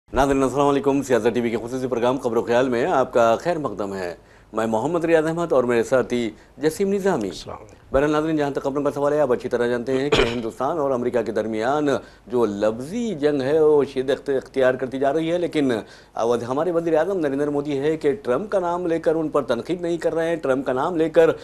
नाज़रीन अस्सलाम वालेकुम। सियासत टीवी के खुसूसी प्रोग्राम खबरों ख्याल में आपका खैर मकदम है। मैं मोहम्मद रियाज अहमद और मेरे साथी जसीम निज़ामी। बहरहाल नाज़रीन, जहाँ तक खबरों का सवाल है, आप अच्छी तरह जानते हैं कि हिंदुस्तान और अमेरिका के दरमियान जो लफ्ज़ी जंग है वो शिद्दत इख्तियार करती जा रही है। लेकिन हमारे वज़ीर आज़म नरेंद्र मोदी है कि ट्रंप का नाम लेकर उन पर तनकीद नहीं कर रहे हैं। ट्रंप का नाम लेकर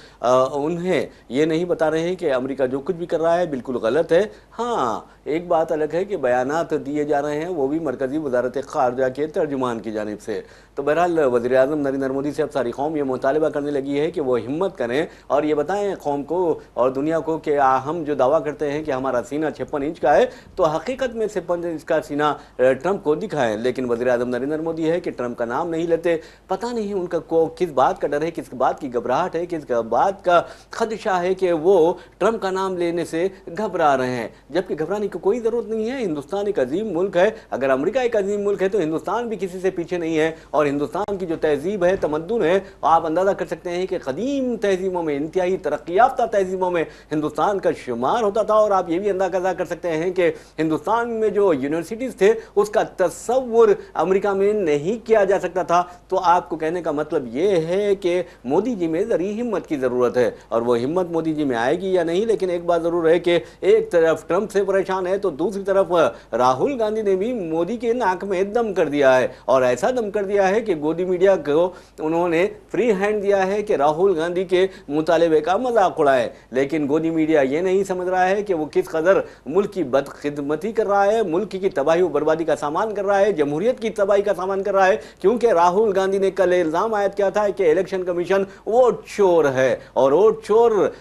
उन्हें ये नहीं बता रहे हैं कि अमेरिका जो कुछ भी कर रहा है बिल्कुल गलत है। हाँ, एक बात अलग है कि बयानात दिए जा रहे हैं वो भी मरकज़ी वज़ारत ख़ारजा के तर्जुमान की जानिब से। तो बहरहाल वज़ीर आज़म नरेंद्र मोदी से अब सारी कौम ये मुतालबा करने लगी है कि वो हिम्मत करें और ये बताएं कौम को और दुनिया को कि हम जो दावा करते हैं कि हमारा सीना 56 इंच का है, तो हकीकत में 56 इंच का सीना ट्रंप को दिखाएं। लेकिन वज़ीर आज़म नरेंद्र मोदी है कि ट्रंप का नाम नहीं लेते। पता नहीं उनका को किस बात का डर है, किस बात की घबराहट है, किस बात का खदशा है कि वो ट्रंप का नाम लेने से घबरा रहे हैं। जबकि घबराने की कोई ज़रूरत नहीं है। हिंदुस्तान एक अजीम मुल्क है। अगर अमेरिका एक अजीम मुल्क है तो हिंदुस्तान भी किसी से पीछे नहीं है। और हिंदुस्तान की जो तहजीब है, तमद्दुन है, आप अंदाज़ा कर सकते हैं कि कदीम तहजीबों में, इंतहाई तरक्की याफ्ता तहजीबों में हिंदुस्तान का शुमार होता था। और आप ये भी अंदाज़ा कर सकते हैं कि हिंदुस्तान में जो यूनिवर्सिटीज़ थे उसका तस्वुर अमेरिका में नहीं किया जा सकता था। तो आपको कहने का मतलब ये है कि मोदी जी में ज़री हिम्मत की ज़रूरत है। और वो हिम्मत मोदी जी में आएगी या नहीं, लेकिन एक बात ज़रूर है कि एक तरफ ट्रंप से परेशान है तो दूसरी तरफ राहुल गांधी ने भी मोदी के नाक में दम कर दिया है। और ऐसा दम कर दिया है कि गोदी मीडिया को उन्होंने फ्री हैंड दिया है कि राहुल गांधी के मुतालिबे का मजाक उड़ाए। लेकिन गोदी मीडिया ये नहीं समझ रहा है कि वो किस कदर मुल्क की बदखिदमती कर रहा है, मुल्क की तबाही और बर्बादी का सामान कर रहा है, जमहूरियत की तबाही का सामान कर रहा है। क्योंकि राहुल गांधी ने कल इल्ज़ाम आयद किया था कि इलेक्शन कमीशन वोट चोर है। और वोट चोर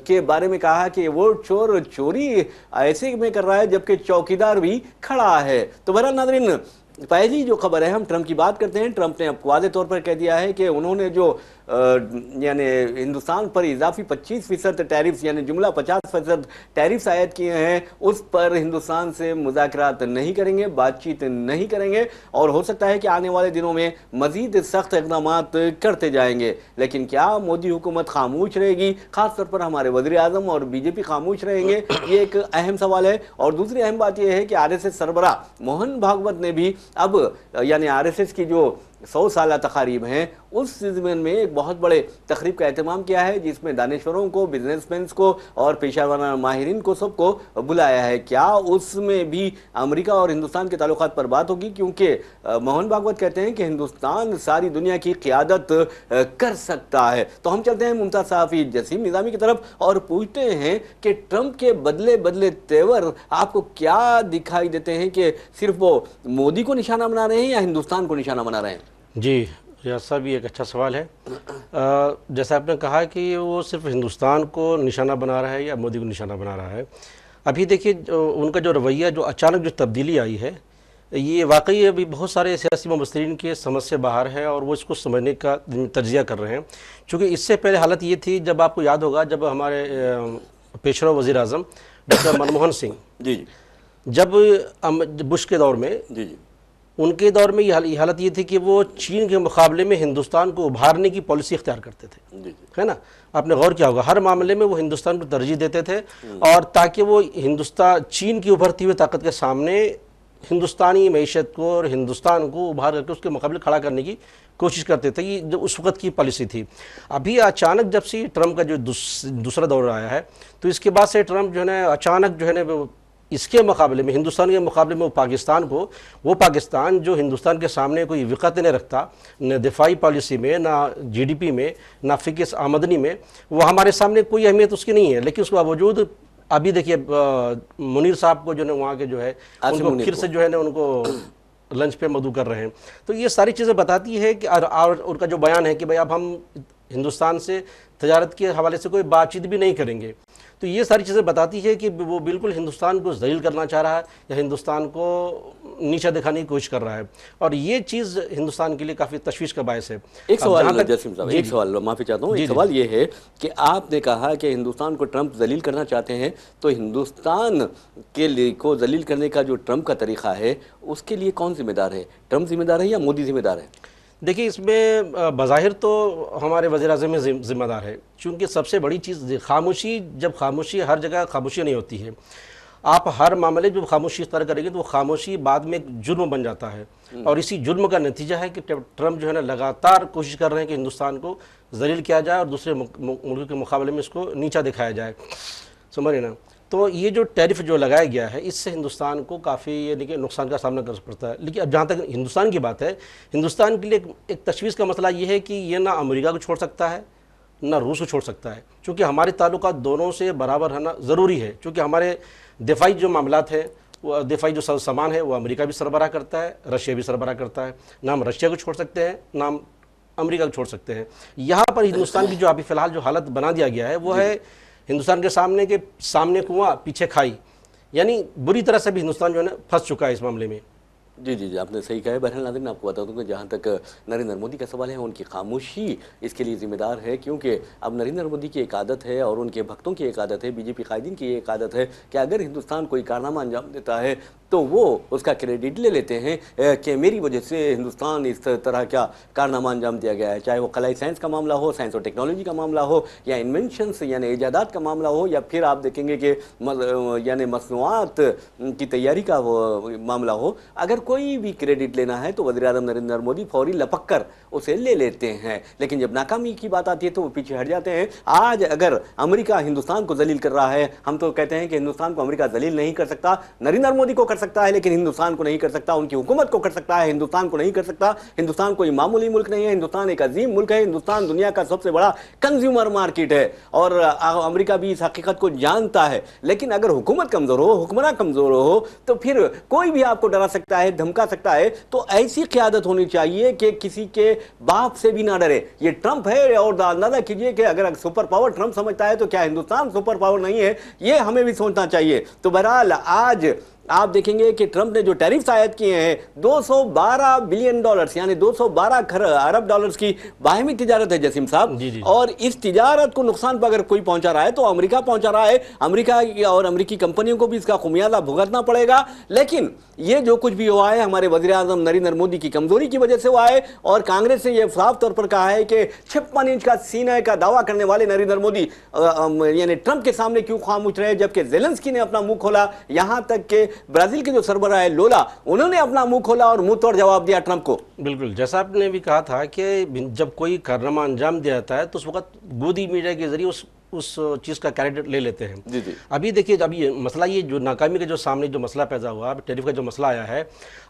के बारे में कहा कि वोट चोर चोरी ऐसे में कर रहा है जबकि चौकीदार भी खड़ा है। तो बहरहाल नाज़रीन, पहली जो खबर है, हम ट्रंप की बात करते हैं। ट्रंप ने अब वाज़े तौर पर कह दिया है कि उन्होंने जो यानी हिंदुस्तान पर इजाफी 25% टैरिफ्स यानी जुमला 50% टैरिफ्स आयद किए हैं, उस पर हिंदुस्तान से मुज़ाकरात नहीं करेंगे, बातचीत नहीं करेंगे। और हो सकता है कि आने वाले दिनों में मज़ीद सख्त इक़दामात करते जाएंगे। लेकिन क्या मोदी हुकूमत खामोश रहेगी? ख़ास तौर पर हमारे वज़ीर आज़म और बीजेपी खामोश रहेंगे? ये एक अहम सवाल है। और दूसरी अहम बात यह है कि RSS सरबराह मोहन भागवत ने भी अब यानी RSS की जो 100 साल तकारीब हैं उस ज़िम्मन में एक बहुत बड़े तकरीब का एहतमाम किया है, जिसमें दानिश्वरों को, बिजनेसमैन को और पेशा वाराना माहिरीन को सबको बुलाया है। क्या उसमें भी अमेरिका और हिंदुस्तान के ताल्लुकात पर बात होगी? क्योंकि मोहन भागवत कहते हैं कि हिंदुस्तान सारी दुनिया की क़ियादत कर सकता है। तो हम चलते हैं मुमताज़ सहाफ़ी जसीम निज़ामी की तरफ और पूछते हैं कि ट्रंप के बदले बदले तेवर आपको क्या दिखाई देते हैं कि सिर्फ वो मोदी को निशाना बना रहे हैं या हिंदुस्तान को निशाना बना रहे हैं? जी रियाज साहब, ये एक अच्छा सवाल है। जैसा आपने कहा कि वो सिर्फ हिंदुस्तान को निशाना बना रहा है या मोदी को निशाना बना रहा है। अभी देखिए उनका जो रवैया, जो अचानक जो तब्दीली आई है, ये वाकई अभी बहुत सारे सियासी मुबस्सिरीन के समझ से बाहर है और वो इसको समझने का तज्ज़िया कर रहे हैं। चूँकि इससे पहले हालत ये थी, जब आपको याद होगा, जब हमारे पेशवा वज़ीर आज़म डॉक्टर मनमोहन सिंह जी जब बुश के दौर में, जी उनके दौर में ये हालत ये थी कि वो चीन के मुकाबले में हिंदुस्तान को उभारने की पॉलिसी इख्तियार करते थे, है ना। आपने गौर किया होगा, हर मामले में वो हिंदुस्तान को तरजीह देते थे और ताकि वो चीन की उभरती हुई ताकत के सामने हिंदुस्तानी मईशत को और हिंदुस्तान को उभार करके उसके मुकाबले खड़ा करने की कोशिश करते थे। ये जो उस वक्त की पॉलिसी थी। अभी अचानक जब से ट्रंप का जो दूसरा दौर आया है, तो इसके बाद से ट्रंप जो है ना अचानक जो है ना इसके मुकाबले में, हिंदुस्तान के मुकाबले में वो पाकिस्तान जो हिंदुस्तान के सामने कोई विक़त नहीं रखता, न दिफाई पॉलिसी में, ना GDP में, ना फ़िक्स आमदनी में, वो हमारे सामने कोई अहमियत उसकी नहीं है। लेकिन उसके बावजूद अभी देखिए मुनीर साहब को जो है वहाँ के जो है उनको फिर से जो है ना उनको लंच पे मदऊ कर रहे हैं। तो ये सारी चीज़ें बताती है कि और उनका जो बयान है कि भाई अब हम हिंदुस्तान से तजारत के हवाले से कोई बातचीत भी नहीं करेंगे। तो ये सारी चीज़ें बताती है कि वो बिल्कुल हिंदुस्तान को ज़लील करना चाह रहा है या हिंदुस्तान को नीचा दिखाने की कोशिश कर रहा है। और ये चीज़ हिंदुस्तान के लिए काफ़ी तशवीश का बायस है। एक सवाल जसीम साहब, एक सवाल माफ़ी चाहता हूँ, एक सवाल ये है कि आपने कहा कि हिंदुस्तान को ट्रंप जलील करना चाहते हैं, तो हिंदुस्तान के लिए को जलील करने का जो ट्रंप का तरीक़ा है उसके लिए कौन जिम्मेदार है? ट्रंप जिम्मेदार है या मोदी जिम्मेदार है? देखिए, इसमें बज़ाहिर तो हमारे वज़ीर-ए-आज़म में ज़िम्मेदार है, क्योंकि सबसे बड़ी चीज़ खामोशी, जब खामोशी हर जगह खामोशी नहीं होती है। आप हर मामले जो खामोशी इख्तियार करेंगे तो वो खामोशी बाद में एक जुर्म बन जाता है, और इसी जुर्म का नतीजा है कि ट्रंप जो है ना लगातार कोशिश कर रहे हैं कि हिंदुस्तान को ज़लील किया जाए और दूसरे मुल्कों के मुकाबले में इसको नीचा दिखाया जाए, समझ रहे ना। तो ये जो टैरिफ जो लगाया गया है, इससे हिंदुस्तान को काफ़ी यानी कि नुकसान का सामना करना पड़ता है। लेकिन अब जहाँ तक हिंदुस्तान की बात है, हिंदुस्तान के लिए एक तशवीश का मसला ये है कि ये ना अमेरिका को छोड़ सकता है ना रूस को छोड़ सकता है, क्योंकि हमारे ताल्लुकात दोनों से बराबर रहना ज़रूरी है। क्योंकि हमारे दिफाई जो मामलात हैं, वो दिफाई जो सामान है वो अमेरिका भी सरबराह करता है, रशिया भी सरबराह करता है। ना हम रशिया को छोड़ सकते हैं ना हम अमेरिका को छोड़ सकते हैं। यहाँ पर हिंदुस्तान की जो अभी फ़िलहाल जो हालत बना दिया गया है वो है हिंदुस्तान के सामने कुआं पीछे खाई, यानी बुरी तरह से भी हिंदुस्तान जो है ना फंस चुका है इस मामले में। जी जी जी, आपने सही कहा है। बहरहाल नाज़रीन, आपको बता दूं कि जहाँ तक नरेंद्र मोदी का सवाल है, उनकी खामोशी इसके लिए जिम्मेदार है, क्योंकि अब नरेंद्र मोदी की एक आदत है और उनके भक्तों की एक आदत है, बीजेपी कायदीन की एक आदत है कि अगर हिंदुस्तान कोई कारनामा अंजाम देता है तो वो उसका क्रेडिट ले लेते हैं कि मेरी वजह से हिंदुस्तान इस तरह का कारनामा अंजाम दिया गया है। चाहे वो खलाई साइंस का मामला हो, साइंस और टेक्नोलॉजी का मामला हो, या इन्वेंशंस यानी ईजादात का मामला हो, या फिर आप देखेंगे कि यानी मसनूआत की तैयारी का वो मामला हो। अगर कोई भी क्रेडिट लेना है तो वज़ीर-ए-आज़म नरेंद्र मोदी फौरी लपक कर उसे ले लेते हैं, लेकिन जब नाकामी की बात आती है तो वो पीछे हट जाते हैं। आज अगर अमेरिका हिंदुस्तान को जलील कर रहा है, हम तो कहते हैं कि हिंदुस्तान को अमेरिका जलील नहीं कर सकता, नरेंद्र मोदी को कर सकता है लेकिन हिंदुस्तान को नहीं कर सकता, उनकी हुकूमत को कर सकता है, हिंदुस्तान को नहीं कर सकता। हिंदुस्तान कोई मामूली मुल्क नहीं है, हिंदुस्तान एक अजीम मुल्क है, हिंदुस्तान दुनिया का सबसे बड़ा कंज्यूमर मार्केट है और अमेरिका भी इस हकीकत को जानता है। लेकिन अगर हुकूमत कमजोर हो, हुक्मरान कमजोर हो, तो फिर कोई भी आपको डरा सकता है, धमका सकता है। तो ऐसी क़यादत होनी चाहिए कि किसी के बाप से भी ना डरे। ये ट्रंप है और अंदाजा कीजिए कि अगर सुपर पावर ट्रंप समझता है तो क्या हिंदुस्तान सुपर पावर नहीं है? ये हमें भी सोचना चाहिए। तो बहरहाल आज आप देखेंगे कि ट्रंप ने जो टैरिफ्स आयद किए हैं, 212 बिलियन डॉलर्स यानी 212 अरब डॉलर्स की बाहमी तिजारत है जसीम साहब। और इस तिजारत को नुकसान पर अगर कोई पहुंचा रहा है तो अमेरिका पहुंचा रहा है। अमेरिका और अमेरिकी कंपनियों को भी इसका खुमियाजा भुगतना पड़ेगा। लेकिन ये जो कुछ भी हुआ है हमारे वज़ीर-ए-आज़म नरेंद्र मोदी की कमजोरी की वजह से हुआ है, और कांग्रेस ने यह साफ तौर पर कहा है कि 56 इंच का सीने का दावा करने वाले नरेंद्र मोदी यानी ट्रंप के सामने क्यों खामोश रहे, जबकि ज़ेलेंस्की ने अपना मुंह खोला। यहां तक के ब्राजील के जो सरबराह है लोला, उन्होंने अपना मुंह खोला और मुंह तोड़ जवाब दिया ट्रंप को। बिल्कुल, जैसा आपने भी कहा था कि जब कोई कारनामा अंजाम दिया जाता है तो उस वक्त गोदी मीडिया के जरिए उस चीज़ का क्रेडिट ले लेते हैं। जी जी। अभी देखिए, जब ये मसला, ये जो नाकामी का जो सामने जो मसला पैदा हुआ, टैरिफ का जो मसला आया है,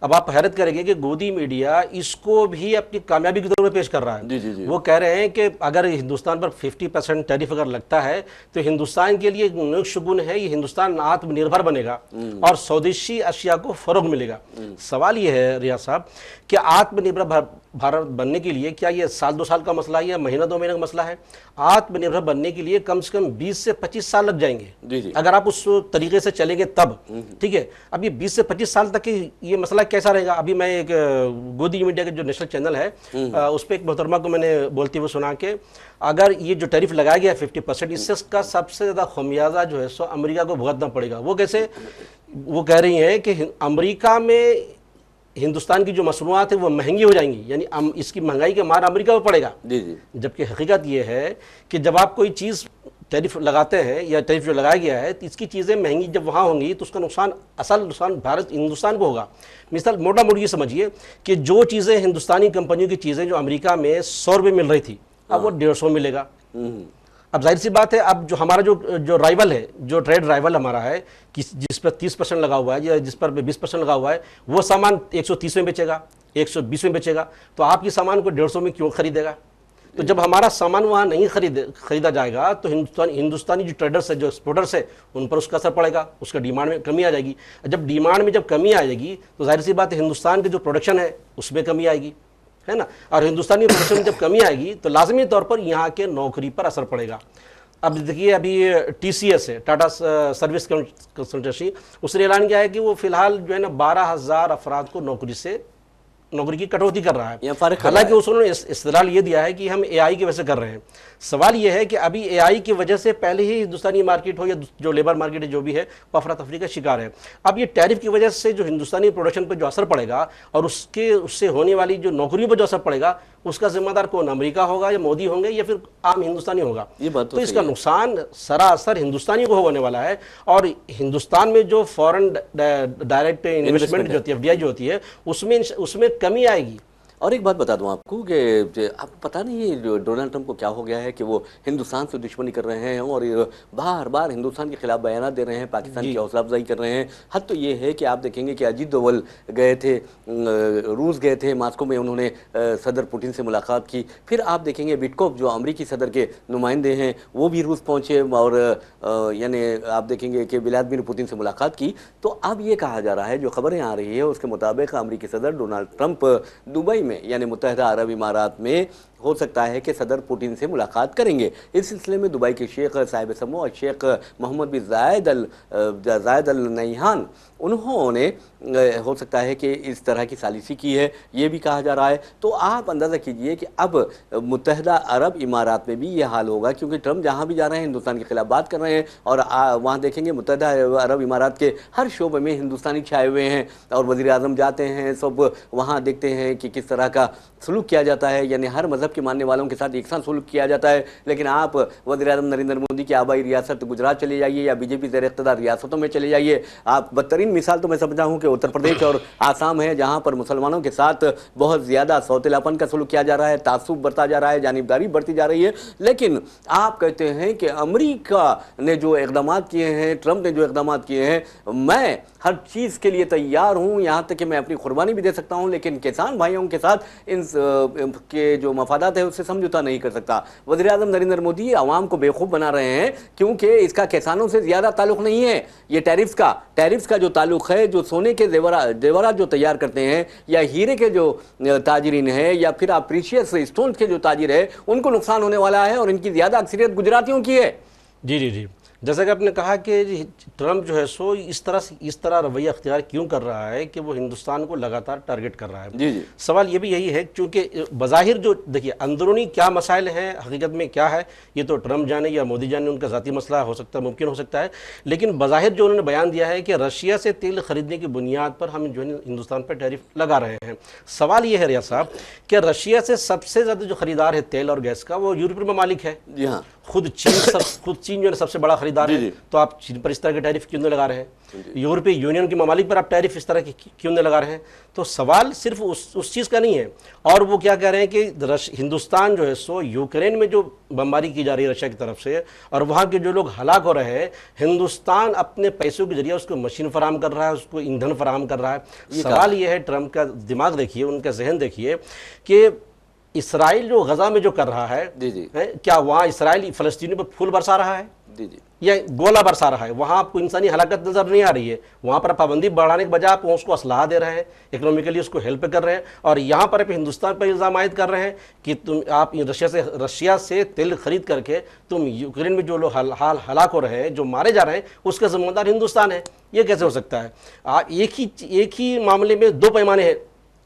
अब आप हैरत करेंगे कि गोदी मीडिया इसको भी अपनी कामयाबी के तौर पर पेश कर रहा है। जी जी जी। वो कह रहे हैं कि अगर हिंदुस्तान पर 50% टैरिफ अगर लगता है तो हिंदुस्तान के लिए नेक शुगुन है, ये हिंदुस्तान आत्मनिर्भर बनेगा और स्वदेशी अशिया को फरोग मिलेगा। सवाल ये है रियाज साहब कि आत्मनिर्भर भारत बनने के लिए क्या ये साल 2 साल का मसला है या महीना 2 महीने का मसला है? आत्मनिर्भर बनने के लिए कम से कम 20 से 25 साल लग जाएंगे। जी जी। अगर आप उस तरीके से चलेंगे तब, ठीक है। अब ये 20 से 25 साल तक ये मसला कैसा रहेगा? अभी मैं एक गोदी मीडिया का जो नेशनल चैनल है उस पर एक मोहतरमा को मैंने बोलते हुए सुना कि अगर ये जो टैरिफ लगाया गया 50%, इससे का सबसे ज़्यादा खमियाजा जो है सो अमेरिका को भुगतना पड़ेगा। वो कैसे? वो कह रही हैं कि अमेरिका में हिंदुस्तान की जो मसनूआत है वो महंगी हो जाएंगी, यानी इसकी महंगाई का मार अमेरिका को पड़ेगा। जी जी। जबकि हकीकत ये है कि जब आप कोई चीज़ टैरिफ लगाते हैं या टैरिफ जो लगाया गया है, तो इसकी चीज़ें महंगी जब वहाँ होंगी तो उसका नुकसान, असल नुकसान भारत हिंदुस्तान को होगा। मिसाल मोटा मोटी ये समझिए कि जो चीज़ें हिंदुस्तानी कंपनियों की चीज़ें जो अमेरिका में 100 रुपये मिल रही थी, अब वो 150 मिलेगा। अब जाहिर सी बात है, अब जो हमारा जो राइवल है, जो ट्रेड राइवल हमारा है, जिस पर 30% लगा हुआ है या जिस पर 20% लगा हुआ है, वो सामान 130 में बेचेगा, 120 में बेचेगा, तो आपकी सामान को 150 में क्यों खरीदेगा? तो जब हमारा सामान वहाँ नहीं खरीदा जाएगा तो हिंदुस्तानी जो ट्रेडर्स है, जो एक्सपोर्टर्स है, उन पर उसका असर पड़ेगा, उसका डिमांड में कमी आ जाएगी। जब डिमांड में जब कमी आएगी तो जाहिर सी बात है हिंदुस्तान के जो प्रोडक्शन है उसमें कमी आएगी, है ना। और हिंदुस्तानी प्रोडक्शन में जब कमी आएगी तो लाजमी तौर पर यहाँ के नौकरी पर असर पड़ेगा। अब देखिए, अभी TCS है, टाटा सर्विस कंसल्टेंसी, उसने ऐलान किया है कि वो फिलहाल जो है ना 12,000 अफराद को नौकरी से नौकरी की कटौती कर रहा या है। फर्क कर रहा हालांकि है। उसने इस्तेदलाल ये दिया है कि हम एआई की वजह से कर रहे हैं। सवाल ये है कि अभी एआई की वजह से पहले ही हिंदुस्तानी मार्केट हो या जो लेबर मार्केट है जो भी है वो अफरा तफरी का शिकार है। अब ये टैरिफ की वजह से जो हिंदुस्तानी प्रोडक्शन पर जो असर पड़ेगा और उससे होने वाली जो नौकरियों पर जो असर पड़ेगा, उसका जिम्मेदार कौन, अमेरिका होगा या मोदी होंगे या फिर आम हिंदुस्तानी होगा? ये बात तो इसका सही है। नुकसान सरासर हिंदुस्तानी को होने वाला है। और हिंदुस्तान में जो फॉरेन डायरेक्ट इन्वेस्टमेंट जो होती है, एफडीआई जो होती है, उसमें कमी आएगी। और एक बात बता दूं आपको कि आपको पता नहीं है जो डोनाल्ड ट्रंप को क्या हो गया है कि वो हिंदुस्तान से दुश्मनी कर रहे हैं और बार बार हिंदुस्तान के खिलाफ बयान दे रहे हैं, पाकिस्तान की हौसला अफजाई कर रहे हैं। हद तो ये है कि आप देखेंगे कि अजीत दोवल गए थे, रूस गए थे, मास्को में उन्होंने सदर पुतिन से मुलाकात की। फिर आप देखेंगे विटकोफ जो अमरीकी सदर के नुमाइंदे हैं वो भी रूस पहुँचे और यानी आप देखेंगे कि व्लादिमीर पुतिन से मुलाकात की। तो अब ये कहा जा रहा है, जो खबरें आ रही है उसके मुताबिक अमरीकी सदर डोनाल्ड ट्रंप दुबई में यानी मुत्तहिदा अरब इमारात में हो सकता है कि सदर पुतिन से मुलाकात करेंगे। इस सिलसिले में दुबई के शेख साहिब समो और शेख मोहम्मद बिन जायद अल नहियान उन्होंने हो सकता है कि इस तरह की सालिसी की है, ये भी कहा जा रहा है। तो आप अंदाज़ा कीजिए कि अब मुत्तहिदा अरब इमारात में भी ये हाल होगा, क्योंकि ट्रंप जहाँ भी जा रहे हैं हिंदुस्तान के खिलाफ बात कर रहे हैं और वहाँ देखेंगे मुत्तहिदा अरब इमारात के हर शोबे में हिंदुस्तानी छाए हुए हैं और वज़ीर आज़म जाते हैं, सब वहाँ देखते हैं कि किस तरह का सलूक किया जाता है, यानी हर मज़हब के मानने वालों के साथ एक साथ सलूक किया जाता है। लेकिन आप वज़ीर आज़म नरेंद्र मोदी की आबाई रियासत गुजरात चले जाइए या बीजेपी ज़ेर इक़्तिदार रियासतों में चले जाइए, आप बदतरीन मिसाल तो मैं समझा हूँ कि उत्तर प्रदेश और आसाम है, जहाँ पर मुसलमानों के साथ बहुत ज़्यादा सौतेलापन का सलूक किया जा रहा है, तासुब बरता जा रहा है, जानिबदारी बढ़ती जा रही है। लेकिन आप कहते हैं कि अमेरिका ने जो इक़दाम किए हैं, ट्रंप ने जो इक़दाम किए हैं, मैं हर चीज़ के लिए तैयार हूँ, यहाँ तक कि मैं अपनी कुर्बानी भी दे सकता हूँ, लेकिन किसान भाइयों के साथ इन के जो मफादात है उससे समझौता नहीं कर सकता। वज़ीर आज़म नरेंद्र मोदी आवाम को बेवकूफ़ बना रहे हैं, क्योंकि इसका किसानों से ज़्यादा ताल्लुक़ नहीं है। ये टैरिफ्स का जो ताल्लुक़ है, जो सोने के जेवरात जो तैयार करते हैं या हीरे के जो ताजरीन है या फिर आप प्रीशियस स्टोन्स के जो ताजिर है, उनको नुकसान होने वाला है और इनकी ज़्यादा अक्सरियत गुजरातियों की है। जी जी जी, जैसा कि आपने कहा कि ट्रंप जो है सो इस तरह रवैया अख्तियार क्यों कर रहा है कि वो हिंदुस्तान को लगातार टारगेट कर रहा है। जी जी, सवाल ये भी यही है, क्योंकि बज़ाहिर जो देखिए अंदरूनी क्या मसाइल हैं, हकीकत में क्या है, ये तो ट्रंप जाने या मोदी जाने, उनका ज़ाती मसला हो सकता है, मुमकिन हो सकता है। लेकिन बज़ाहिर जो उन्होंने बयान दिया है कि रशिया से तेल खरीदने की बुनियाद पर हम जो है हिंदुस्तान पर टैरिफ लगा रहे हैं। सवाल ये है रियाज साहब कि रशिया से सबसे ज़्यादा जो खरीदार है तेल और गैस का, वो यूरोपीय ममालिक है। जी हाँ, खुद चीन जो है सबसे बड़ा खरीदार है, तो आप चीन पर इस तरह के टैरिफ क्यों नहीं लगा रहे हैं? यूरोपीय यूनियन के ममालिक पर आप टैरिफ इस तरह के क्यों नहीं लगा रहे हैं? तो सवाल सिर्फ उस चीज़ का नहीं है। और वो क्या कह रहे हैं कि हिंदुस्तान जो है सो यूक्रेन में जो बमबारी की जा रही है रशिया की तरफ से और वहाँ के जो लोग हलाक हो रहे हैं, हिंदुस्तान अपने पैसों के जरिए उसको मशीन फराहम कर रहा है, उसको ईंधन फराहम कर रहा है। सवाल ये है, ट्रंप का दिमाग देखिए, उनका जहन देखिए कि इसराइल जो गजा में जो कर रहा है, क्या वहाँ इसराइल फ़लस्तीनियों पर फूल बरसा रहा है या गोला बरसा रहा है? वहाँ आपको इंसानी हलाकत नज़र नहीं आ रही है। वहाँ पर पाबंदी बढ़ाने के बजाय आप उसको असलाह दे रहे हैं, इकोनॉमिकली उसको हेल्प कर रहे हैं, और यहाँ पर आप हिंदुस्तान पर इल्ज़ाम आयद कर रहे हैं कि आप रशिया से तेल खरीद करके तुम यूक्रेन में जो लोग हलाक हो रहे हैं, जो मारे जा रहे हैं, उसका जिम्मेदार हिंदुस्तान है। ये कैसे हो सकता है? एक ही मामले में दो पैमाने हैं।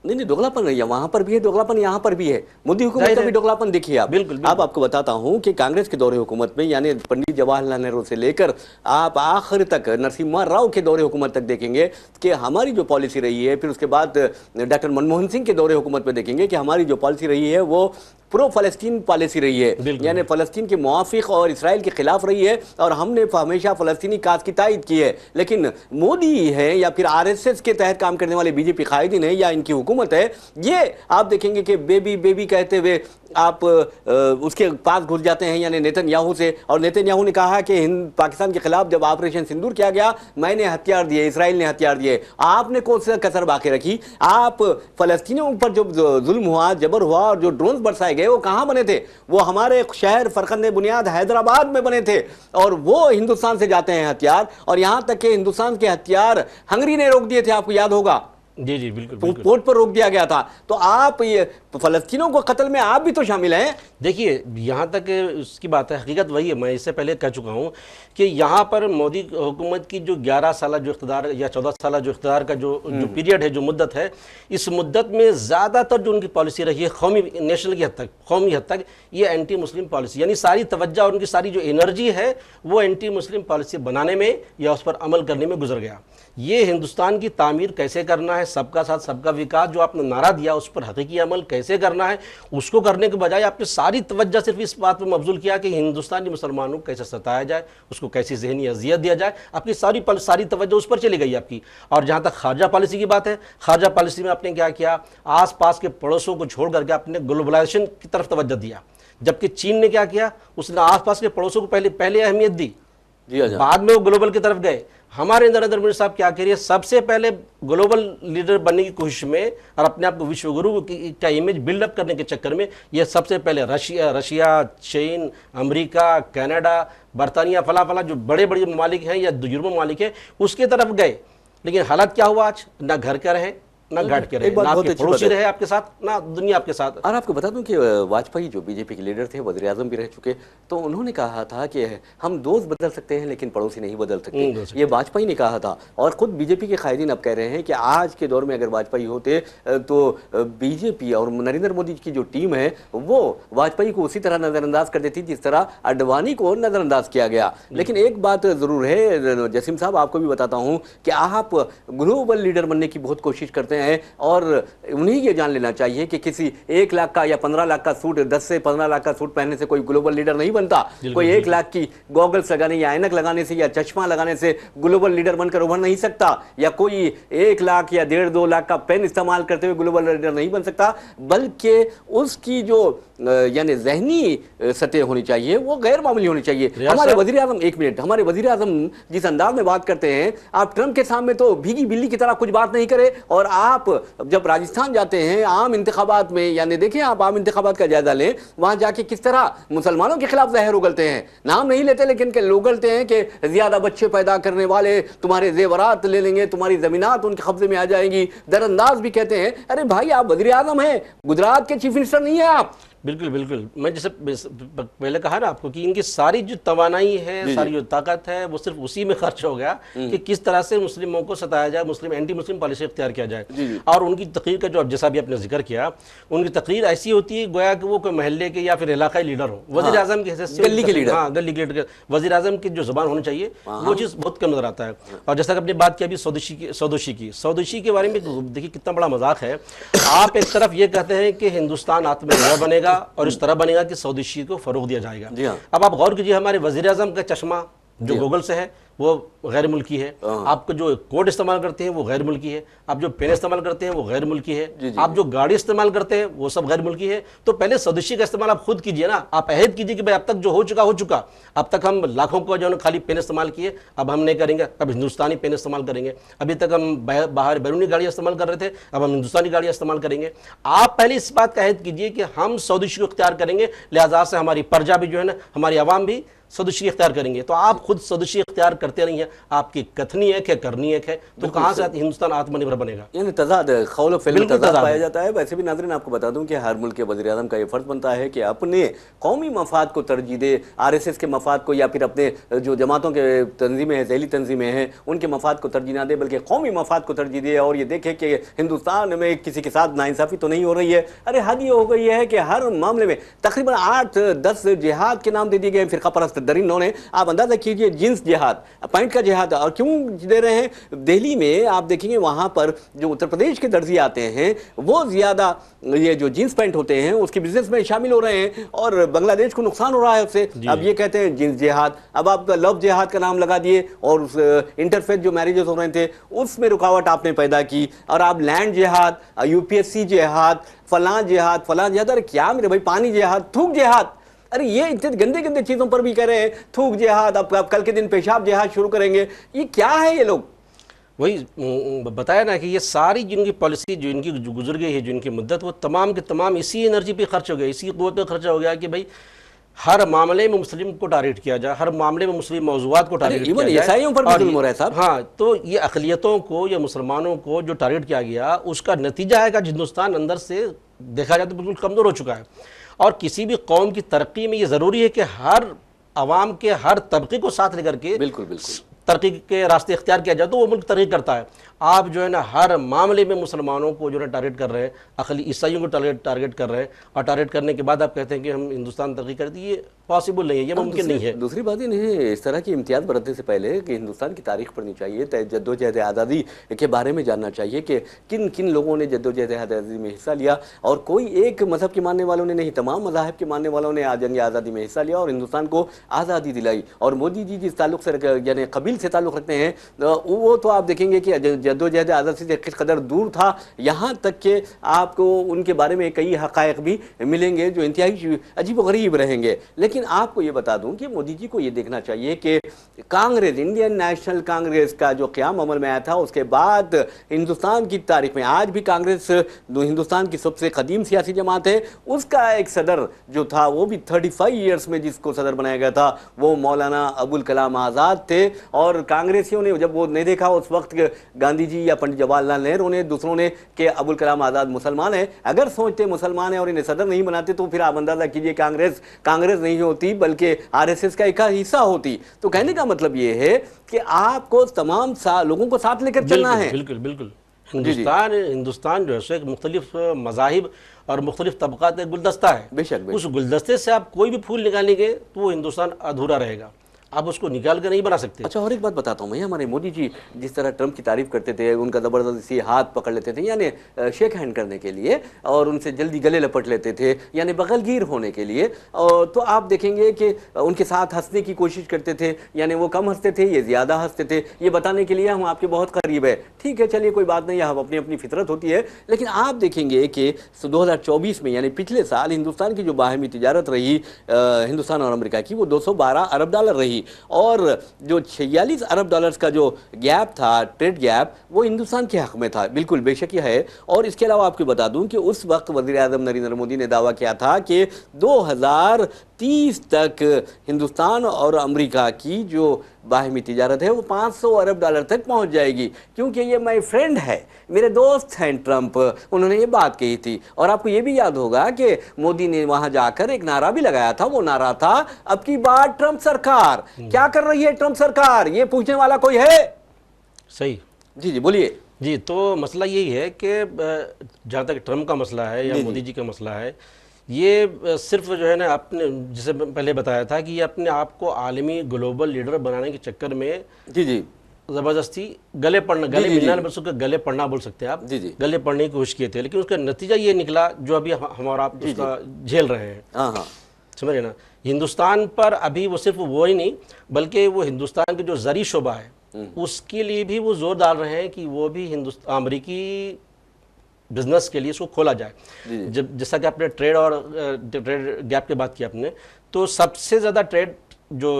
नहीं, दोगलापन है, वहाँ पर भी है दोगलापन, यहाँ पर भी है। मोदी हुकूमत का भी दोगलापन देखिए आप। बिल्कुल। अब आपको बताता हूँ कि कांग्रेस के दौरे हुकूमत में, यानी पंडित जवाहरलाल नेहरू से लेकर आप आखिर तक नरसिम्हा राव के दौरे हुकूमत तक देखेंगे कि हमारी जो पॉलिसी रही है, फिर उसके बाद डॉक्टर मनमोहन सिंह के दौरे हुकूमत में देखेंगे कि हमारी जो पॉलिसी रही है वो प्रो फ़लस्तीन पॉलिसी रही है, यानी फ़लस्तीन के मुआफ़िक और इसराइल के ख़िलाफ़ रही है, और हमने हमेशा फ़लस्तीनी काज की तायद की है। लेकिन मोदी है या फिर आरएसएस के तहत काम करने वाले बीजेपी कायदीन है या इनकी हुकूमत है, ये आप देखेंगे कि बेबी कहते हुए आप उसके पास घुस जाते हैं, यानी नेतन्याहू से। और नेतन्याहू ने कहा कि पाकिस्तान के खिलाफ जब ऑपरेशन सिंदूर किया गया, मैंने हथियार दिए, इसराइल ने हथियार दिए, आपने कौन सा कसर बाकी रखी? आप फ़लस्तीनियों पर जो जुल्म हुआ, जबर हुआ और जो ड्रोन्स बरसाए गए, वो कहाँ बने थे? वो हमारे शहर फरकंद बुनियाद हैदराबाद में बने थे, और वो हिंदुस्तान से जाते हैं हथियार। और यहाँ तक कि हिंदुस्तान के हथियार हंगरी ने रोक दिए थे, आपको याद होगा। जी जी बिल्कुल पोर्ट पर रोक दिया गया था। तो आप ये फलस्तीनों को कत्ल में आप भी तो शामिल हैं। देखिए यहाँ तक उसकी बात है, हकीकत वही है, मैं इससे पहले कह चुका हूँ कि यहाँ पर मोदी हुकूमत की जो 11 साल जो इख्तियार या 14 साल जो इख्तियार का जो पीरियड है, जो मुद्दत है, इस मुद्दत में ज़्यादातर जो उनकी पॉलिसी रही है कौमी नेशनल की हद तक, कौमी हद तक, ये एंटी मुस्लिम पॉलिसी, यानी सारी तवज्जो और उनकी सारी जो एनर्जी है वो एंटी मुस्लिम पॉलिसी बनाने में या उस पर अमल करने में गुजर गया। ये हिंदुस्तान की तामीर कैसे करना है, सबका साथ सबका विकास जो आपने नारा दिया उस पर हकीकी अमल कैसे करना है, उसको करने के बजाय आपने सारी तवज्जो सिर्फ इस बात पर मबजूल किया कि हिंदुस्तानी मुसलमानों को कैसे सताया जाए, उसको कैसी जहनी अजियत दिया जाए, आपकी सारी तवज्जो उस पर चली गई आपकी। और जहाँ तक खारजा पॉलिसी की बात है, खारजा पॉलिसी में आपने क्या किया, आस पास के पड़ोसों को छोड़ करके आपने ग्लोबलाइजेशन की तरफ तवज्जो दिया। जबकि चीन ने क्या किया, उसने आस पास के पड़ोसों को पहले अहमियत दी, बाद में वो ग्लोबल की तरफ गए। हमारे नरेंद्र मोदी साहब क्या करिए, सबसे पहले ग्लोबल लीडर बनने की कोशिश में और अपने आप को विश्वगुरु का इमेज बिल्डअप करने के चक्कर में ये सबसे पहले रशिया, चीन, अमेरिका, कनाडा, बरतानिया, फला जो बड़े बड़े ममालिक हैं या यूरोपीय ममालिक हैं उसके तरफ गए। लेकिन हालत क्या हुआ, आज ना घर का रहे, ना घाट के रहे, ना आपके पड़ोसी रहे आपके साथ, ना दुनिया आपके साथ। और आपको बता दूं कि वाजपेयी जो बीजेपी के लीडर थे, वज़ीर आज़म भी रह चुके, तो उन्होंने कहा था कि हम दोस्त बदल सकते हैं लेकिन पड़ोसी नहीं बदल सकते। ये वाजपेयी ने कहा था। और खुद बीजेपी के कायदीन अब कह रहे हैं कि आज के दौर में अगर वाजपेयी होते तो बीजेपी और नरेंद्र मोदी की जो टीम है वो वाजपेयी को उसी तरह नज़रअंदाज कर देती जिस तरह अडवाणी को नज़रअंदाज किया गया। लेकिन एक बात ज़रूर है जसीम साहब, आपको भी बताता हूँ कि आप ग्लोबल लीडर बनने की बहुत कोशिश करते हैं और उन्हें ये जान लेना चाहिए कि किसी 1 लाख का या 15 लाख का सूट, 10 से 15 लाख का सूट पहनने से कोई ग्लोबल लीडर नहीं बनता। कोई 1 लाख की गॉगल्स लगाने या ऐनक लगाने से या चश्मा लगाने से ग्लोबल लीडर बनकर उभर नहीं सकता, या कोई 1 लाख या 1.5-2 लाख का पेन इस्तेमाल करते हुए ग्लोबल लीडर नहीं बन सकता, बल्कि उसकी जो यानी जहनी सतह होनी चाहिए वो गैर मामूली होनी चाहिए। हमारे वजीर आजम, एक मिनट, हमारे वजीर आजम जिस अंदाज में बात करते हैं, आप ट्रंप के सामने तो भीगी बिल्ली की तरह कुछ बात नहीं करे, और आप जब राजस्थान जाते हैं आम इंतखाबात में, यानी देखें आप आम इंतखाबात का जायजा लें, वहां जाके किस तरह मुसलमानों के खिलाफ जहर उगलते हैं। नाम नहीं लेते लेकिन उगलते हैं कि ज्यादा बच्चे पैदा करने वाले तुम्हारे जेवरात ले लेंगे, तुम्हारी जमीनात उनके कब्जे में आ जाएंगी। दरअंदाज भी कहते हैं, अरे भाई आप वजीर आजम हैं, गुजरात के चीफ मिनिस्टर नहीं है आप। बिल्कुल बिल्कुल, मैं जैसे पहले कहा ना आपको कि इनकी सारी जो तवानाई है, सारी जो ताकत है, वो सिर्फ उसी में खर्च हो गया कि किस तरह से मुस्लिमों को सताया जाए, मुस्लिम एंटी मुस्लिम पॉलिसी इख्तियार किया जाए। और उनकी तकरीर का जो अब जैसा भी आपने जिक्र किया, उनकी तकरीर ऐसी होती है गोया कि वो कोई महल्ले के या फिर इलाकाई लीडर हो, वजीर आजम की हैसियत से, गली के लीडर, हाँ गली के लीडर, वजीर आजम की जो जुबान होनी चाहिए वो चीज़ बहुत कम नजर आता है। और जैसा कि आपने बात की अभी स्वदेशी के बारे में, देखिए कितना बड़ा मजाक है। आप एक तरफ ये कहते हैं कि हिंदुस्तान आत्मनिर्भर बनेगा और इस तरह बनेगा कि स्वदेशी को फरोग दिया जाएगा। अब आप गौर कीजिए, हमारे वजीर आजम का चश्मा जो गूगल से है वो गैर मुल्की है, आपको जो कोड इस्तेमाल करते हैं वो गैर मुल्की है, आप जो पेन इस्तेमाल करते हैं वो गैर मुल्की है, आप जो गाड़ी इस्तेमाल करते हैं वो सब गैर मुल्की है। तो पहले स्वदेशी का इस्तेमाल आप खुद कीजिए ना, आप अहद कीजिए कि भाई अब तक जो हो चुका। अब तक हम लाखों को जो है खाली पेन इस्तेमाल किए, अब हम नहीं करेंगे, अब हिंदुस्तानी पेन इस्तेमाल करेंगे। अभी तक हम बाहर बैरूनी गाड़ियाँ इस्तेमाल कर रहे थे, अब हम हिंदुस्तानी गाड़ियाँ इस्तेमाल करेंगे। आप पहले इस बात का अहद कीजिए कि हम स्वदेशी को इख्तियार करेंगे, लिहाजा से हमारी प्रजा भी जो है ना, हमारी आवाम भी स्वदेशी इख्तियार करेंगे। तो आप खुद स्वदेशी इख्तियार करते नहीं है, आपकी कथनी एक है, करनी एक है, तो कहाँ से हिंदुस्तान आत्मनिर्भर बनेगा? यानी तजाद, खौल फिल तजाद पाया जाता है। वैसे भी नाज़रीन आपको बता दूं कि हर मुल्क के वज़ीर आज़म का ये फ़र्ज़ बनता है कि अपने कौमी मफाद को तरजीह दे, RSS के मफाद को या फिर अपने जो जमातों के तंजीमें हैं, ज़ैली तंजीमें हैं, उनके मफाद को तरजीह ना दे, बल्कि कौमी मफाद को तरजीह दे और ये देखे कि हिंदुस्तान में किसी के साथ नाइंसाफ़ी तो नहीं हो रही है। अरे हद ये हो गई है कि हर मामले में तकरीबन 8-10 जिहाद के नाम दे दिए गए फ़िरका परस्त दरिंदों ने। आप अंदाजा कीजिए, जिन्स जिहाद, पॉइंट का जिहाद, और क्यों दे रहे हैं? दिल्ली में आप देखेंगे वहां पर जो उत्तर प्रदेश के दर्जी आते हैं वो ज्यादा ये जो जींस पैंट होते हैं उसके बिजनेस में शामिल हो रहे हैं और बांग्लादेश को नुकसान हो रहा है उससे। अब ये कहते हैं जिन्स जिहाद, अब आप लव जिहाद का नाम लगा दिए और उस इंटरफेथ जो मैरिजेस हो रहे थे उसमें रुकावट आपने पैदा की, और आप लैंड जिहाद, UPSC जिहाद, फलां जिहाद, अरे क्या मेरे भाई, पानी जिहाद, थूक जिहाद, अरे ये इतने गंदे गंदे चीजों पर भी कह रहे हैं थूक जिहाद, अब कल के दिन पेशाब जिहाद शुरू करेंगे। ये क्या है? ये लोग वही बताया ना कि ये सारी जिनकी पॉलिसी जो इनकी गुजर गई है, जो इनकी मुद्दत, वो तमाम के तमाम इसी एनर्जी पे खर्च हो गया, इसी क़ुव्वत पे खर्च हो गया कि भाई हर मामले में मुस्लिम को टारगेट किया जाए, हर मामले में मुस्लिम मौजूदात को टारगेट किया जाए। ईसाइयों पर भी जुल्म हो रहा है साहब। हाँ, तो ये अक़लियतों को या मुसलमानों को जो टारगेट किया गया, उसका नतीजा है कि हिंदुस्तान अंदर से देखा जाए तो बिल्कुल कमज़ोर हो चुका है। और किसी भी कौम की तरक्की में ये ज़रूरी है कि हर अवाम के हर तबके को साथ लेकर के बिल्कुल बिल्कुल तरक्की के रास्ते इख्तियार किया जाए तो वो मुल्क तरक्की करता है। आप जो है ना हर मामले में मुसलमानों को जो है टारगेट कर रहे हैं, अक़ली ईसाइयों को टारगेट कर रहे हैं, और टारगेट करने के बाद आप कहते हैं कि हम हिंदुस्तान तरक्की करती है, ये पॉसिबल नहीं है, ये मुमकिन नहीं है। दूसरी बात ये नहीं है, इस तरह की इम्तियाज़ बरतने से पहले कि हिंदुस्तान की तारीख पढ़नी चाहिए, जद्दोजहद आज़ादी के बारे में जानना चाहिए कि किन किन लोगों ने जद्दोजहद आज़ादी में हिस्सा लिया। और कोई एक मज़हब के मानने वालों ने नहीं, तमाम मज़ाहब के मानने वालों ने जंग आज़ादी में हिस्सा लिया और हिंदुस्तान को आज़ादी दिलाई। और मोदी जी जिस ताल्लुक़ से यानी कबील से ताल्लुक़ रखते हैं, वो तो आप देखेंगे कि जद्दोजहद आज़ादी से किस कदर दूर था। यहाँ तक कि आपको उनके बारे में कई हक़ाइक़ भी मिलेंगे जो इंतहाई अजीब व गरीब रहेंगे। लेकिन आपको ये बता दूं कि मोदी जी को ये देखना चाहिए कि कांग्रेस, इंडियन नेशनल कांग्रेस का जो क़याम अमल में आया था, उसके बाद हिंदुस्तान की तारीख में आज भी कांग्रेस हिंदुस्तान की सबसे कदीम सियासी जमात है। उसका एक सदर जो था वो भी 35 ईयर्स में जिसको सदर बनाया गया था वो मौलाना अबुल कलाम आज़ाद थे। और कांग्रेसियों ने जब वो नहीं देखा उस वक्त गांधी जी या पंडित जवाहरलाल नेहरू ने, दूसरों ने, कि अबुल कलाम आज़ाद मुसलमान है, अगर सोचते मुसलमान है और इन्हें सदर नहीं बनाते तो फिर आप अंदाज़ा कीजिए कांग्रेस नहीं होती बल्कि आरएसएस का एक हिस्सा होती। तो कहने का मतलब ये है कि आपको तमाम लोगों को साथ लेकर चलना है। बिल्कुल बिल्कुल। हिंदुस्तान जो है एक मुख्तलिफ मज़ाहिब और मुख्तलिफ तबक़ात का गुलदस्ता है। बेशक उस गुलदस्ते से आप कोई भी फूल निकालेंगे तो वो हिंदुस्तान अधूरा रहेगा, आप उसको निकाल कर नहीं बना सकते। अच्छा, और एक बात बताता हूँ मैं, हमारे मोदी जी जिस तरह ट्रंप की तारीफ करते थे, उनका ज़बरदस्ती हाथ पकड़ लेते थे यानी शेक हैंड करने के लिए, और उनसे जल्दी गले लपट लेते थे यानी बगलगीर होने के लिए, और तो आप देखेंगे कि उनके साथ हंसने की कोशिश करते थे, यानी वो कम हंसते थे, ये ज़्यादा हंसते थे, ये बताने के लिए हम आपके बहुत करीब है। ठीक है, चलिए कोई बात नहीं, हम अपनी अपनी फितरत होती है। लेकिन आप देखेंगे कि 2024 में यानी पिछले साल हिंदुस्तान की जो बाहमी तिजारत रही हिंदुस्तान और अमेरिका की, वो 212 अरब डॉलर रही, और जो 46 अरब डॉलर्स का जो गैप था, ट्रेड गैप, वो हिंदुस्तान के हक में था। बिल्कुल बेशक यह है। और इसके अलावा आपको बता दूं कि उस वक्त वज़ीर आज़म नरेंद्र मोदी ने दावा किया था कि 2030 तक हिंदुस्तान और अमेरिका की जो बाहमी तिजारत है वो 500 अरब डॉलर तक पहुंच जाएगी, क्योंकि ये माय फ्रेंड है, मेरे दोस्त हैं ट्रंप, उन्होंने ये बात कही थी। और आपको ये भी याद होगा कि मोदी ने वहां जाकर एक नारा भी लगाया था, वो नारा था अब की बार ट्रंप सरकार। क्या कर रही है ट्रंप सरकार, ये पूछने वाला कोई है? सही। जी जी बोलिए। जी, तो मसला यही है कि जहाँ तक ट्रंप का मसला है या मोदी जी का मसला है, ये सिर्फ जो है ना, आपने जैसे पहले बताया था कि ये अपने आप को आलमी ग्लोबल लीडर बनाने के चक्कर में जी जी ज़बरदस्ती गले मिलना नहीं, गले पड़ना बोल सकते हैं आप, जी जी, गले पड़ने की कोशिश किए थे, लेकिन उसका नतीजा ये निकला जो अभी हम और आप उसका झेल रहे हैं। हाँ हाँ, समझ रहे ना। हिंदुस्तान पर अभी वो सिर्फ वो ही नहीं बल्कि वो हिंदुस्तान के जो ज़री शोबा है उसके लिए भी वो जोर डाल रहे हैं कि वो भी अमरीकी बिजनेस के लिए इसको खोला जाए। जब जैसा कि आपने ट्रेड ट्रेड गैप की बात की आपने, तो सबसे ज़्यादा ट्रेड जो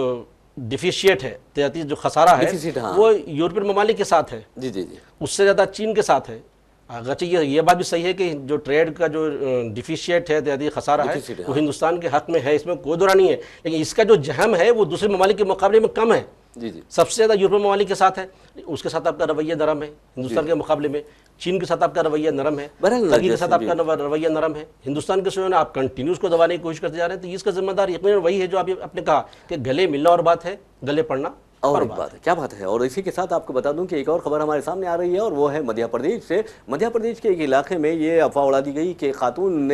डिफिशिएट है, जो खसारा है, हाँ, वो यूरोपियन ममालिक के साथ है। जी जी जी, उससे ज़्यादा चीन के साथ है। अगरचे ये बात भी सही है कि जो ट्रेड का जो डिफिशिएट है, खसारा है, वो हिंदुस्तान के हक में है, इसमें कोई दो राय नहीं है, लेकिन इसका जो जहम है वो दूसरे ममालिक के मुकाबले में कम है। जी जी, सबसे ज़्यादा यूरोपियन ममालिक के साथ है, उसके साथ आपका रवैया नरम है हिंदुस्तान के मुकाबले में। चीन के साथ आपका रवैया नरम है, तुर्की के साथ आपका रवैया नरम है। हिंदुस्तान के जो आप कंटिन्यूस को दबाने की कोशिश करते जा रहे हैं, तो इसका जिम्मेदार यकीनन वही है जो आपने कहा कि गले मिलना और बात है, गले पड़ना और बात है। क्या बात है। और इसी के साथ आपको बता दूं कि एक और खबर हमारे सामने आ रही है, और वो है मध्य प्रदेश से। मध्य प्रदेश के एक इलाके में ये अफवाह उड़ा दी गई कि खातून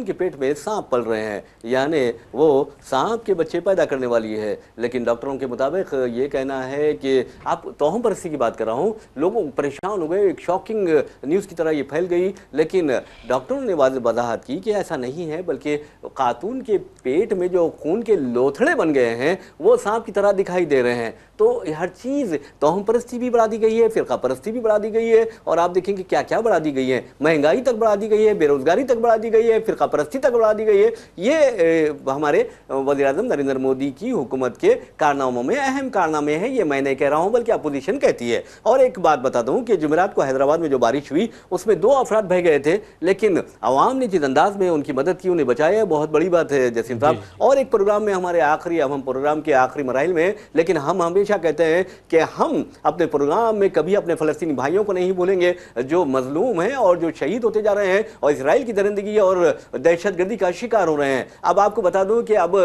के पेट में सांप पल रहे हैं, यानी वो सांप के बच्चे पैदा करने वाली है। लेकिन डॉक्टरों के मुताबिक ये कहना है कि आप तोहम परस्ती की बात कर रहा हूँ, लोग परेशान हो गए, एक शॉकिंग न्यूज़ की तरह ये फैल गई। लेकिन डॉक्टरों ने वजाहत की कि ऐसा नहीं है, बल्कि खातून के पेट में जो खून के लोथड़े बन गए हैं वो सांप की तरह दिखाई दे रहे हैं। हैं। तो हर चीज़ तोहम परस्ती भी बढ़ा दी गई है, फ़िरका परस्ती भी बढ़ा दी गई है, और आप देखेंगे क्या क्या बढ़ा दी गई है, महंगाई तक बढ़ा दी गई है, बेरोजगारी तक बढ़ा दी गई है, फ़िरका परस्ती तक बढ़ा दी गई है। ये हमारे वज़ीर-ए-आज़म नरेंद्र मोदी की हुकूमत के कारनामों में अहम कारनामे हैं। ये मैं नहीं कह रहा हूँ बल्कि अपोजिशन कहती है। और एक बात बता दूँ कि जुमेरात को हैदराबाद में जो बारिश हुई उसमें 2 अफराद बह गए थे, लेकिन अवाम ने जिस अंदाज में उनकी मदद की, उन्हें बचाया, बहुत बड़ी बात है जसीम साहब। और एक प्रोग्राम में हमारे आखिरी, अब हम प्रोग्राम के आखिरी मराइल में, लेकिन हम हमेशा कहते हैं कि हम अपने प्रोग्राम में कभी अपने फ़लस्तीनी भाइयों को नहीं भूलेंगे जो मजलूम हैं और जो शहीद होते जा रहे हैं और इसराइल की दरिंदगी और दहशतगर्दी का शिकार हो रहे हैं। अब आपको बता दूं कि अब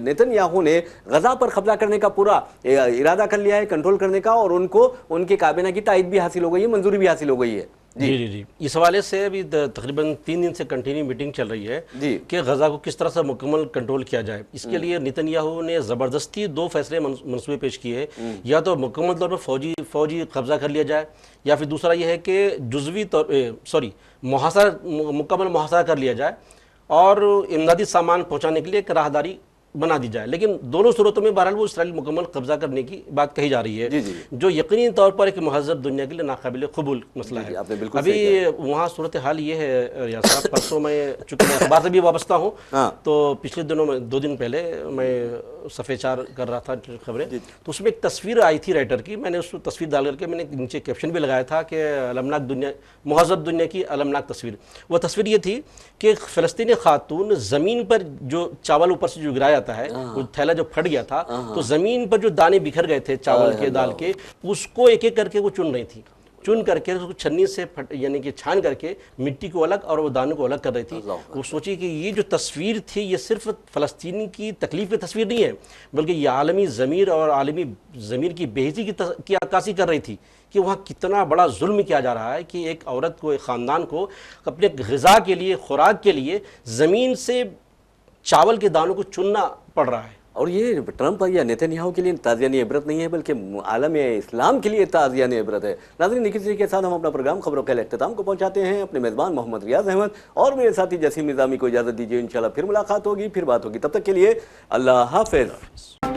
नेतन्याहू ने गजा पर कब्जा करने का पूरा इरादा कर लिया है, कंट्रोल करने का, और उनको उनके काबीना की तायद भी हासिल हो गई है, मंजूरी भी हासिल हो गई है। जी। इस हवाले से अभी तकरीबन 3 दिन से कंटिन्यू मीटिंग चल रही है कि गजा को किस तरह से मुकम्मल कंट्रोल किया जाए। इसके लिए नेतन्याहू ने ज़बरदस्ती 2 फैसले मनसूबे पेश किए, या तो मुकम्मल तौर पर फौजी कब्जा कर लिया जाए, या फिर दूसरा यह है कि जुज़वी तौर मुकम्मल मुहासरा कर लिया जाए और इमदादी सामान पहुँचाने के लिए एक राहदारी बना दी जाए। लेकिन दोनों सूरतों में बहरहाल वो इसराइल मुकम्मल कब्जा करने की बात कही जा रही है, जो यकीनी तौर पर एक महज़ब दुनिया के लिए नाकाबिल कबूल मसला है। अभी वहाँ सूरत हाल ये है रियाज साहब, परसों मैं चूँकि मैं अखबार से भी वाबस्ता हूँ, तो पिछले दिनों में 2 दिन पहले मैं सफ़े 4 कर रहा था खबरें, तो उसमें एक तस्वीर आई थी राइटर की। मैंने उस तस्वीर डाल करके मैंने नीचे कैप्शन भी लगाया था कि अलमनाक दुनिया, महज़ब दुनिया की अलमनाक तस्वीर। वह तस्वीर ये थी कि एक फ़लस्तीनी खातून ज़मीन पर जो चावल ऊपर से जो गिराया है, वो थैला जो फट गया था, तो जमीन पर जो दाने बिखर गए थे चावल के, दाल के, उसको एक एक करके वो चुन रही थी, चुन करके उसको छन्नी से यानी कि छान करके मिट्टी को अलग और वो दानों को अलग कर रही थी। वो सोची कि ये जो तस्वीर थी ये सिर्फ फ़लस्तीनी की तकलीफ की तस्वीर नहीं है, बल्कि ये आलमी ज़मीर और आलमी ज़मीर की बेइज्जती की अक्कासी कर रही थी कि वहाँ कितना बड़ा जुल्म किया जा रहा है कि एक औरत को, एक ख़ानदान को अपने ग़िज़ा के लिए, खुराक के लिए ज़मीन से चावल के दानों को चुनना पड़ रहा है। और ये ट्रंप या नेतन्याहू के लिए ताज़ियानी इबरत नहीं है, बल्कि आलम इस्लाम के लिए ताज़ियानी इबरत है। नाज़रीन, इसी के साथ हम अपना प्रोग्राम खबरों के अख्ताम को पहुंचाते हैं। अपने मेज़बान मोहम्मद रियाज अहमद और मेरे साथी जसीम निज़ामी को इजाज़त दीजिए। इंशाल्लाह फिर मुलाकात होगी, फिर बात होगी। तब तक के लिए अल्लाह हाफ़िज़।